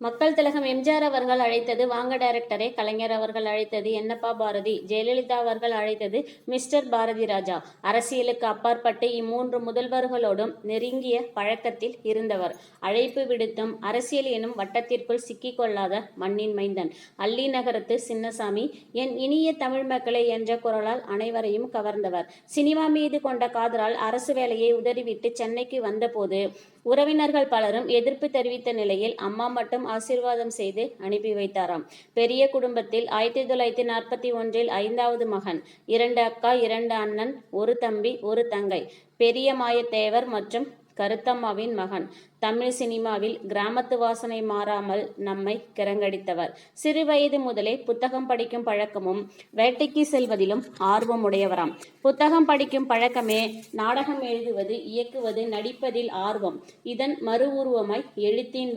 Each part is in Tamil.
மக்கள் திலகம் எம்ஜிஆர் அவர்கள் அழைத்தது வாங்க டைரக்டரே, கலைஞர் அவர்கள் அழைத்தது என்னப்பா பாரதி, ஜெயலலிதா அவர்கள் அழைத்தது மிஸ்டர் பாரதி ராஜா. அரசியலுக்கு அப்பாற்பட்டு இம்மூன்று முதல்வர்களோடும் நெருங்கிய பழக்கத்தில் இருந்தவர். அழைப்பு விடுத்தும் அரசியல் எனும் வட்டத்திற்குள் சிக்கிக்கொள்ளாத மண்ணின் மைந்தன். அல்லி நகரத்து சின்னசாமி, என் இனிய தமிழ் மக்களே என்ற குரலால் அனைவரையும் கவர்ந்தவர். சினிமா மீது கொண்ட காதலால் அரசு வேலையை உதறிவிட்டு சென்னைக்கு வந்தபோது உறவினர்கள் பலரும் எதிர்ப்பு தெரிவித்த நிலையில் அம்மா மட்டும் ஆசீர்வாதம் செய்து அனுப்பி வைத்தாராம். பெரிய குடும்பத்தில் 1941 5வது மகன், 2 அக்கா 2 அண்ணன், ஒரு தம்பி ஒரு தங்கை. பெரிய மாயத்தேவர் மற்றும் கருத்தம்மாவின் மகன். தமிழ் சினிமாவில் கிராமத்து வாசனை மாறாமல் நம்மை கிறங்கடித்தவர். சிறு வயது முதலே புத்தகம் படிக்கும் பழக்கமும் வேட்டைக்கு செல்வதிலும் ஆர்வம் உடையவராம். புத்தகம் படிக்கும் பழக்கமே நாடகம் எழுதுவது, இயக்குவது, நடிப்பதில் ஆர்வம். இதன் மறு உருவமாய் எழுத்தின்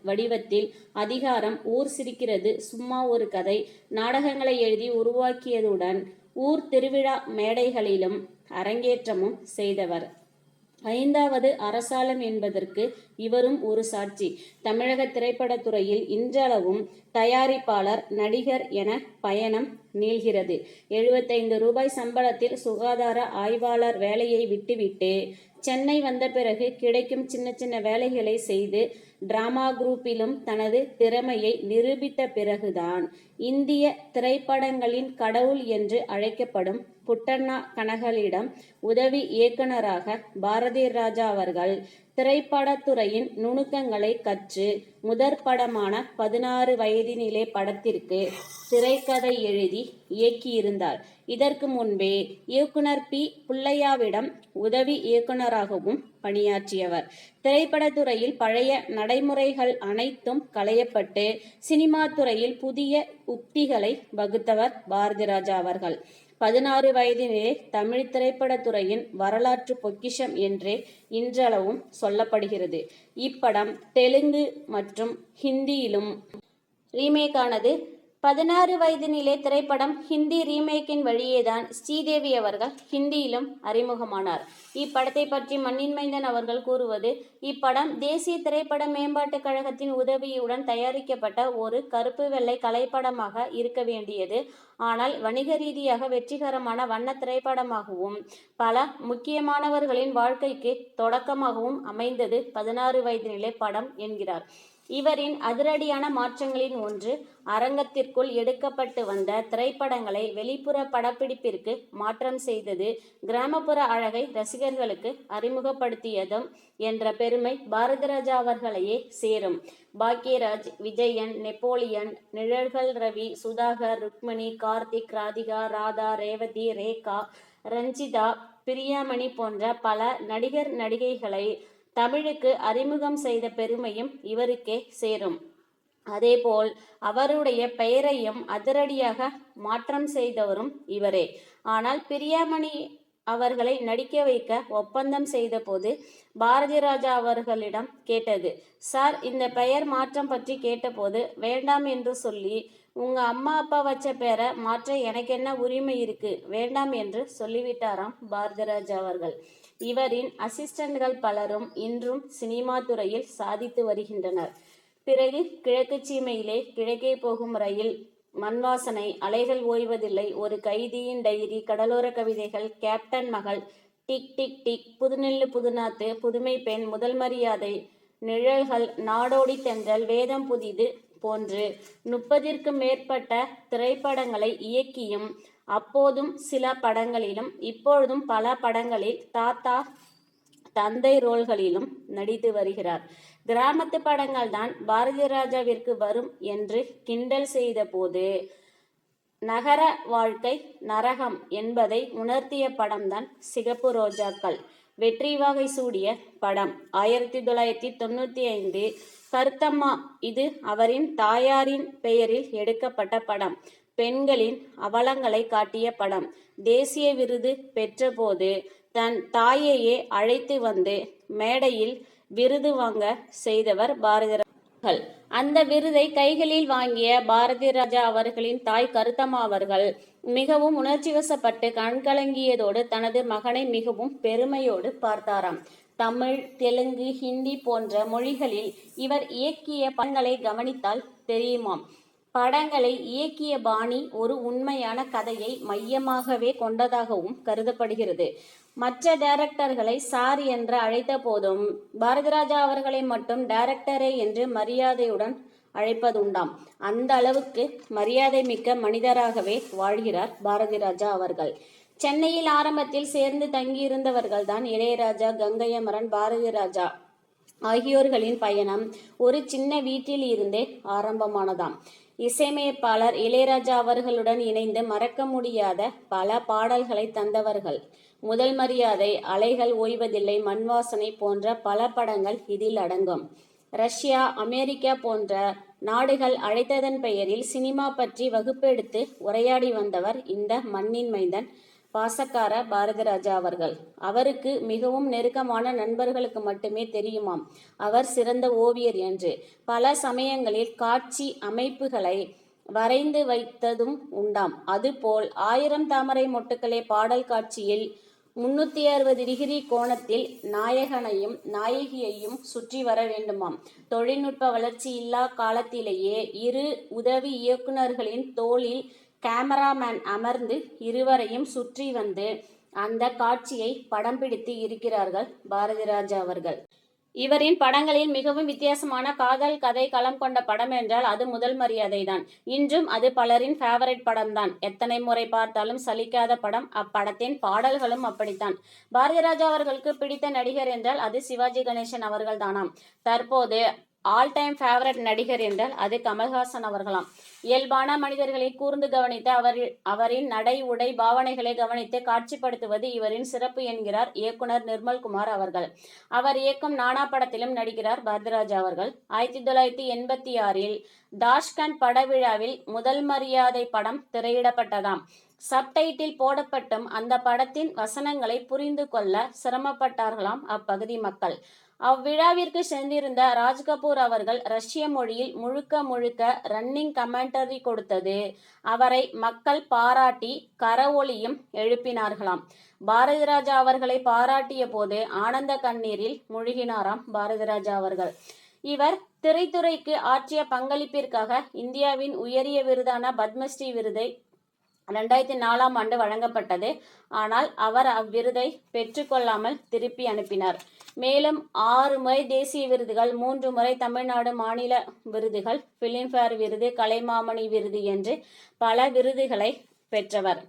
வடிவத்தில் அதிகாரம், ஊர் சிரிக்கிறது, சும்மா ஒரு கதை நாடகங்களை எழுதி உருவாக்கியதுடன் ஊர் திருவிழா மேடைகளிலும் அரங்கேற்றமும் செய்தவர். 5வது அரசாலம் என்பதற்கு இவரும் ஒரு சாட்சி. தமிழக திரைப்படத்துறையில் இன்றளவும் தயாரிப்பாளர், நடிகர் என பயணம் நீள்கிறது. 75 ரூபாய் சம்பளத்தில் சுகாதார ஆய்வாளர் வேலையை விட்டுவிட்டு சென்னை வந்த பிறகு கிடைக்கும் சின்ன சின்ன வேலைகளை செய்து டிராமா குரூப்பிலும் தனது திறமையை நிரூபித்த பிறகுதான் இந்திய திரைப்படங்களின் கடவுள் என்று அழைக்கப்படும் புட்டண்ணா கனகலிடம் உதவி இயக்குனராக பாரதி ராஜா அவர்கள் திரைப்படத்துறையின் நுணுக்கங்களை கற்று முதற்படமான 16 வயதினிலே படத்திற்கு திரைக்கதை எழுதி இயக்கியிருந்தார். இதற்கு முன்பே இயக்குனர் பி. புல்லையாவிடம் உதவி இயக்குனராகவும் பணியாற்றியவர். திரைப்படத்துறையில் பழைய நடைமுறைகள் அனைத்தும் களையப்பட்டு சினிமா துறையில் புதிய உத்திகளை வகுத்தவர் பாரதி ராஜா அவர்கள். 16 வயதிலே தமிழ் திரைப்படத்துறையின் வரலாற்று பொக்கிஷம் என்றே இன்றளவும் சொல்லப்படுகிறது. இப்படம் தெலுங்கு மற்றும் ஹிந்தியிலும் ரீமேக்கானது. 16 வயதினிலே திரைப்படம் ஹிந்தி ரீமேக்கின் வழியேதான் ஸ்ரீதேவி அவர்கள் ஹிந்தியிலும் அறிமுகமானார். இப்படத்தை பற்றி மண்ணின் மைந்தன் அவர்கள் கூறுவது, இப்படம் தேசிய திரைப்பட மேம்பாட்டுக் கழகத்தின் உதவியுடன் தயாரிக்கப்பட்ட ஒரு கருப்பு வெள்ளை கலைப்படமாக இருக்க வேண்டியது. ஆனால் வணிக ரீதியாக வெற்றிகரமான வண்ண திரைப்படமாகவும் பல முக்கியமானவர்களின் வாழ்க்கைக்கு தொடக்கமாகவும் அமைந்தது 16 வயதினிலே படம் என்கிறார். இவரின் அதிரடியான மாற்றங்களின் ஒன்று, அரங்கத்திற்குள் எடுக்கப்பட்டு வந்த திரைப்படங்களை வெளிப்புற படப்பிடிப்பிற்கு மாற்றம் செய்தது, கிராமப்புற அழகை ரசிகர்களுக்கு அறிமுகப்படுத்தியதும் என்ற பெருமை பாரதி ராஜா அவர்களையே சேரும். பாக்யராஜ், விஜயன், நெப்போலியன், நிழல்கள் ரவி, சுதாகர், ருக்மணி, கார்த்திக், ராதிகா, ராதா, ரேவதி, ரேகா, ரஞ்சிதா, பிரியாமணி போன்ற பல நடிகர் நடிகைகளை தமிழுக்கு அறிமுகம் செய்த பெருமையும் இவருக்கே சேரும். அதேபோல் அவருடைய பெயரையும் அதிரடியாக மாற்றம் செய்தவரும் இவரே. ஆனால் பிரியாமணி அவர்களை நடிக்க வைக்க ஒப்பந்தம் செய்த போது பாரதி ராஜா அவர்களிடம் கேட்டது, சார், இந்த பெயர் மாற்றம் பற்றி கேட்டபோது வேண்டாம் என்று சொல்லி, உங்க அம்மா அப்பா வச்ச பேரை மாற்ற எனக்கு என்ன உரிமை இருக்கு, வேண்டாம் என்று சொல்லிவிட்டாராம் பாரதி ராஜா அவர்கள். இவரின் அசிஸ்டன்ட்கள் பலரும் இன்றும் சினிமா துறையில் சாதித்து வருகின்றனர். பிறகு கிழக்கு சீமையிலே கிழக்கே போகும் ரயில், மண்வாசனை, அலைகள் ஓய்வதில்லை, ஒரு கைதியின் டைரி, கடலோர கவிதைகள், கேப்டன் மகள், டிக் டிக் டிக், புதுநெல்லு புதுநாத்து, புதுமை பெண், முதல் மரியாதை, நிழல்கள், நாடோடி தென்றல், வேதம் புதிது போன்று 30ற்கும் மேற்பட்ட திரைப்படங்களை இயக்கியும் அப்போதும் சில படங்களிலும் இப்பொழுதும் பல படங்களில் தாத்தா தந்தை ரோல்களிலும் நடித்து வருகிறார். கிராமத்து படங்கள் தான் பாரதி ராஜாவிற்கு வரும் என்று கிண்டல் செய்த போது நகர வாழ்க்கை நரகம் என்பதை உணர்த்திய படம்தான் சிகப்பு ரோஜாக்கள். வெற்றி வாகை சூடிய படம் 1995. கருத்தம்மா, இது அவரின் தாயாரின் பெயரில் எடுக்கப்பட்ட படம். பெண்களின் அவலங்களை காட்டிய படம். தேசிய விருது பெற்றபோது தன் தாயையே அழைத்து வந்து மேடையில் விருது வாங்க செய்தவர் பாரதி ராஜா. அந்த விருதை கைகளில் வாங்கிய பாரதி ராஜா அவர்களின் தாய் கருத்தம்மா அவர்கள் மிகவும் உணர்ச்சி வசப்பட்டு கண்கலங்கியதோடு தனது மகனை மிகவும் பெருமையோடு பார்த்தாராம். தமிழ், தெலுங்கு, ஹிந்தி போன்ற மொழிகளில் இவர் இயக்கிய படங்களை கவனித்தால் தெரியுமாம். படங்களை இயக்கிய பாணி ஒரு உண்மையான கதையை மையமாகவே கொண்டதாகவும் கருதப்படுகிறது. மற்ற டைரக்டர்களை சார் என்று அழைத்த போதும் பாரதிராஜா அவர்களை மட்டும் டைரக்டரே என்று மரியாதையுடன் அழைப்பதுண்டாம். அந்த அளவுக்கு மரியாதை மிக்க மனிதராகவே வாழ்கிறார் பாரதிராஜா அவர்கள். சென்னையில் ஆரம்பத்தில் சேர்ந்து தங்கியிருந்தவர்கள்தான் இளையராஜா, கங்கை அமரன், பாரதிராஜா ஆகியோர்களின் பயணம் ஒரு சின்ன வீட்டில் இருந்தே ஆரம்பமானதாம். இசையமைப்பாளர் இளையராஜா அவர்களுடன் இணைந்து மறக்க முடியாத பல பாடல்களை தந்தவர்கள். முதல் மரியாதை, அலைகள் ஓய்வதில்லை, மண்வாசனை போன்ற பல படங்கள் இதில் அடங்கும். ரஷ்யா, அமெரிக்கா போன்ற நாடுகள் அழைத்ததன் பெயரில் சினிமா பற்றி வகுப்பெடுத்து உரையாடி வந்தவர் இந்த மண்ணின் மைந்தன் பாசக்கார பாரதிராஜா அவர்கள். அவருக்கு மிகவும் நெருக்கமான நண்பர்களுக்கு மட்டுமே தெரியுமாம் அவர் சிறந்த ஓவியர் என்று. பல சமயங்களில் காட்சி அமைப்புகளை வரைந்து வைத்ததும் உண்டாம். அதுபோல் 1000 தாமரை மொட்டுக்களே பாடல் காட்சியில் 360 டிகிரி கோணத்தில் நாயகனையும் நாயகியையும் சுற்றி வர வேண்டுமாம். தொழில்நுட்ப வளர்ச்சி இல்லா காலத்திலேயே இரு உதவி இயக்குநர்களின் தோளில் கேமராமேன் அமர்ந்து இருவரையும் சுற்றி வந்து அந்த காட்சியை படம் பிடித்து இருக்கிறார்கள் பாரதிராஜா அவர்கள். இவரின் படங்களில் மிகவும் வித்தியாசமான காதல் கதை களம் கொண்ட படம் என்றால் அது முதல் மரியாதை தான். இன்றும் அது பலரின் ஃபேவரைட் படம் தான். எத்தனை முறை பார்த்தாலும் சலிக்காத படம். அப்படத்தின் பாடல்களும் அப்படித்தான். பாரதிராஜா அவர்களுக்கு பிடித்த நடிகர் என்றால் அது சிவாஜி கணேசன் அவர்கள் தானாம். தற்போது ஆல் டைம் ஃபேவரட் நடிகர் என்றால் அது கமல்ஹாசன் அவர்களாம். இயல்பான மனிதர்களை கூர்ந்து கவனித்து அவரின் நடை, உடை, பாவனைகளை கவனித்து காட்சிப்படுத்துவது இவரின் சிறப்பு என்கிறார் இயக்குனர் நிர்மல்குமார் அவர்கள். அவர் இயக்கும் நானா படத்திலும் நடிக்கிறார் பாரதிராஜா அவர்கள். 1986 தாஷ்கண்ட் படவிழாவில் முதல் மரியாதை படம் திரையிடப்பட்டதாம். சப்டைட்டில் போடப்பட்டும் அந்த படத்தின் வசனங்களை புரிந்து கொள்ள சிரமப்பட்டார்களாம் அப்பகுதி மக்கள். அவ்விழாவிற்கு சென்றிருந்த ராஜ்கபூர் அவர்கள் ரஷ்ய மொழியில் முழுக்க ரன்னிங் கமெண்டரி கொடுத்தது அவரை மக்கள் பாராட்டி கரவொலியும் எழுப்பினார்களாம். பாரதிராஜா அவர்களை பாராட்டிய போது ஆனந்த கண்ணீரில் முழுகினாராம் பாரதிராஜா அவர்கள். இவர் திரைத்துறைக்கு ஆற்றிய பங்களிப்பிற்காக இந்தியாவின் உயரிய விருதான பத்மஸ்ரீ விருதை 2004 வழங்கப்பட்டது. ஆனால் அவர் அவ்விருதை பெற்றுக்கொள்ளாமல் திருப்பி அனுப்பினார். மேலும் 6 முறை தேசிய விருதுகள், 3 முறை தமிழ்நாடு மாநில விருதுகள், பிலிம்பேர் விருது, கலைமாமணி விருது என்று பல விருதுகளை பெற்றவர்.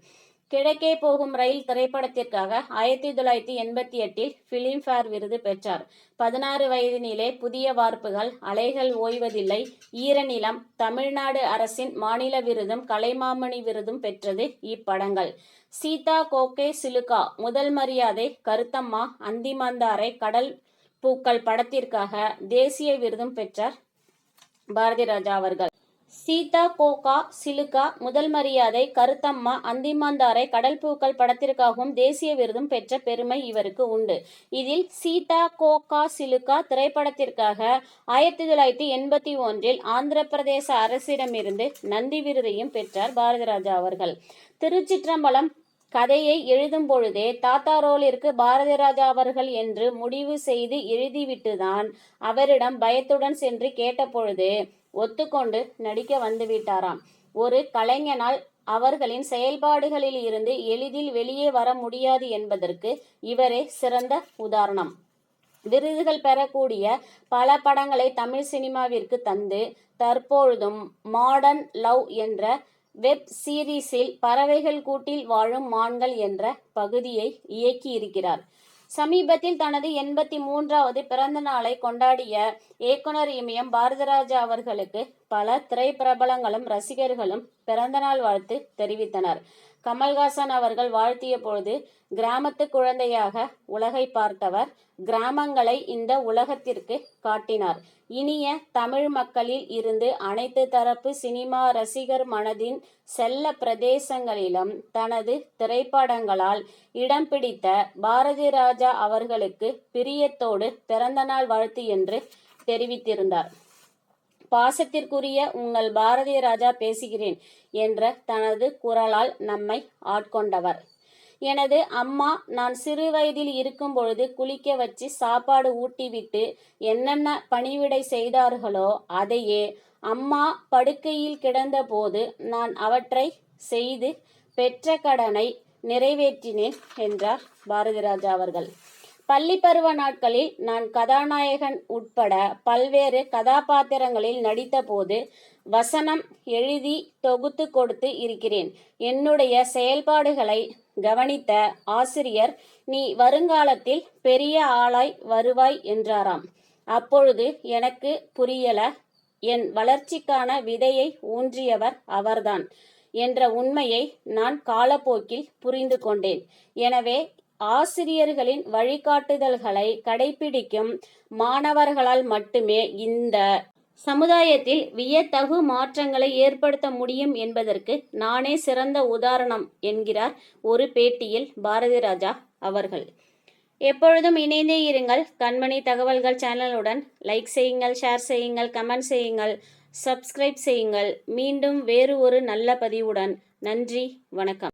கிழக்கே போகும் ரயில் திரைப்படத்திற்காக 1988 பிலிம்பேர் விருது பெற்றார். 16 வயதினிலே புதிய வார்ப்புகள், அலைகள் ஓய்வதில்லை, ஈரநிலம், தமிழ்நாடு அரசின் மாநில விருதும் கலைமாமணி விருதும் பெற்றது இப்படங்கள். சீதா கோகே சிலுகா, முதல் மரியாதை, கருத்தம்மா, அந்திமந்தாரை, கடல் பூக்கள் படத்திற்காக தேசிய விருதும் பெற்றார் பாரதிராஜா அவர்கள். சீதா கோகா சிலுகா, முதல் மரியாதை, கருத்தம்மா, அந்திமந்தாரை, கடல் பூக்கள் படத்திற்காகவும் தேசிய விருதும் பெற்ற பெருமை இவருக்கு உண்டு. இதில் சீதா கோகா சிலுகா திரைப்படத்திற்காக 1981 ஆந்திர பிரதேச அரசிடமிருந்து நந்தி விருதையும் பெற்றார் பாரதிராஜா அவர்கள். திருச்சிற்றம்பலம் கதையை எழுதும் பொழுதே தாத்தா ரோலிற்கு பாரதிராஜா அவர்கள் என்று முடிவு செய்து எழுதிவிட்டுதான் அவரிடம் பயத்துடன் சென்று கேட்டபொழுது ஒத்துக்கொண்டு நடிக்க வந்துவிட்டாராம். ஒரு கலைஞனால் அவர்களின் செயல்பாடுகளில் இருந்து எளிதில் வெளியே வர முடியாது என்பதற்கு இவரே சிறந்த உதாரணம். விருதுகள் பெறக்கூடிய பல படங்களை தமிழ் சினிமாவிற்கு தந்து தற்பொழுதும் மாடர்ன் லவ் என்ற வெப் சீரிஸில் பறவைகள் கூட்டில் வாழும் மான்கள் என்ற பகுதியை இயக்கி இருக்கிறார். சமீபத்தில் தனது 83வது பிறந்த நாளை கொண்டாடிய இயக்குனர் இமயம் பாரதிராஜா அவர்களுக்கு பல திரைப்பிரபலங்களும் ரசிகர்களும் பிறந்தநாள் வாழ்த்து தெரிவித்தனர். கமல்ஹாசன் அவர்கள் வாழ்த்திய பொழுது, கிராமத்து குழந்தையாக உலகை பார்த்தவர், கிராமங்களை இந்த உலகத்திற்கு காட்டினார். இனிய தமிழ் மக்களில் இருந்து அனைத்து தரப்பு சினிமா ரசிகர் மனதின் செல்ல பிரதேசங்களிலும் தனது திரைப்படங்களால் இடம் பிடித்த பாரதிராஜா அவர்களுக்கு பிரியத்தோடு பிறந்தநாள் வாழ்த்து என்று தெரிவித்திருந்தார். பாசத்திற்குரிய உங்கள் பாரதிராஜா பேசுகிறேன் என்ற தனது குரலால் நம்மை ஆட்கொண்டவர். எனது அம்மா நான் சிறு வயதில் இருக்கும் பொழுது குளிக்க வச்சு சாப்பாடு ஊட்டிவிட்டு என்னென்ன பணிவிடை செய்தார்களோ அதையே அம்மா படுக்கையில் கிடந்தபோது நான் அவற்றை செய்து பெற்ற கடனை நிறைவேற்றினேன் என்றார் பாரதிராஜா அவர்கள். பள்ளி பருவ நாட்களில் நான் கதாநாயகன் உட்பட பல்வேறு கதாபாத்திரங்களில் நடித்தபோது வசனம் எழுதி தொகுத்து கொடுத்து இருக்கிறேன். என்னுடைய செயல்பாடுகளை கவனித்த ஆசிரியர், நீ வருங்காலத்தில் பெரிய ஆளாய் வருவாய் என்றாராம். அப்பொழுது எனக்கு புரியல, என் வளர்ச்சிக்கான விதையை ஊன்றியவர் அவர்தான் என்ற உண்மையை நான் காலப்போக்கில் புரிந்து கொண்டேன். எனவே ஆசிரியர்களின் வழிகாட்டுதல்களை கடைபிடிக்கும் மாணவர்களால் மட்டுமே இந்த சமுதாயத்தில் வியத்தகு மாற்றங்களை ஏற்படுத்த முடியும் என்பதற்கு நானே சிறந்த உதாரணம் என்கிறார் ஒரு பேட்டியில் பாரதிராஜா அவர்கள். எப்பொழுதும் இணைந்தே இருங்கள் கண்மணி தகவல்கள் சேனலுடன். லைக் செய்யுங்கள், ஷேர் செய்யுங்கள், கமெண்ட் செய்யுங்கள், சப்ஸ்கிரைப் செய்யுங்கள். மீண்டும் வேறு ஒரு நல்ல பதிவுடன். நன்றி, வணக்கம்.